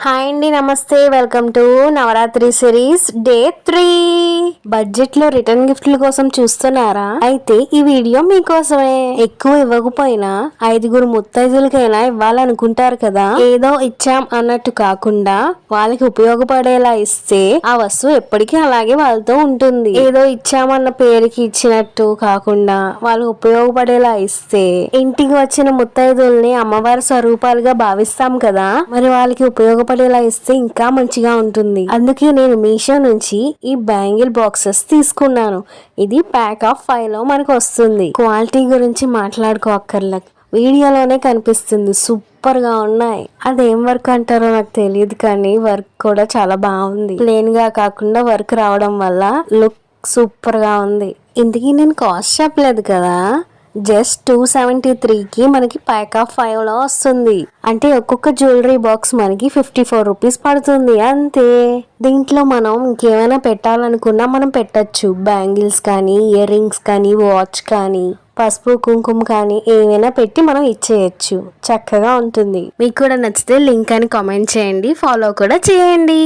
Hi అండి, నమస్తే. Welcome to Navratri series day 3. Budget లో రిటర్న్ గిఫ్ట్ల కోసం చూస్తున్నారా? అయితే ఈ వీడియో మీకోసమే. ఎక్కువ ఇవ్వకపోయినా 5 ముత్తైదులకైనా ఇవ్వాలనుకుంటారు కదా. ఏదో ఇచ్చాం అన్నట్టు కాకుండా వాళ్ళకి ఉపయోగపడేలా ఇస్తే ఆ వస్తువు ఎప్పటికీ అలాగే వాళ్ళతో ఉంటుంది. ఏదో ఇచ్చామన్న పేరుకి ఇచ్చినట్టు కాకుండా వాళ్ళకి ఉపయోగపడేలా ఇస్తే ఇంటికి వచ్చిన ముత్తైదుల్ని అమ్మవారి స్వరూపాలుగా భావిస్తాం కదా. మరి వాళ్ళకి ఉపయోగపడేలా ఇస్తే ఇంకా మంచిగా ఉంటుంది. అందుకే నేను మీషో నుంచి ఈ బ్యాంగిల్ బాక్సెస్ తీసుకున్నాను. ఇది ప్యాక్ ఆఫ్ 5 లో మనకు వస్తుంది. క్వాలిటీ గురించి మాట్లాడుకోక్కర్లే, వీడియోలోనే కనిపిస్తుంది. సూపర్ గా ఉన్నాయి. అదేం వర్క్ అంటారో నాకు తెలియదు, కానీ వర్క్ కూడా చాలా బాగుంది. ప్లేన్ గా కాకుండా వర్క్ రావడం వల్ల లుక్ సూపర్ గా ఉంది. ఇందుకీ నేను కాస్ట్ చెప్పలేదు కదా. జస్ట్ 273కి మనకి ప్యాక్ ఆఫ్ 5 లో వస్తుంది. అంటే ఒక్కొక్క జ్యువెలరీ బాక్స్ మనకి 54 రూపీస్ పడుతుంది అంతే. దీంట్లో మనం ఇంకేమైనా పెట్టాలనుకున్నా మనం పెట్టచ్చు. బ్యాంగిల్స్ కానీ, ఇయర్ రింగ్స్ కానీ, వాచ్ కానీ, పసుపు కుంకుమ కానీ ఏమైనా పెట్టి మనం ఇచ్చేయచ్చు. చక్కగా ఉంటుంది. మీకు కూడా నచ్చితే లింక్ అని కామెంట్ చేయండి, ఫాలో కూడా చేయండి.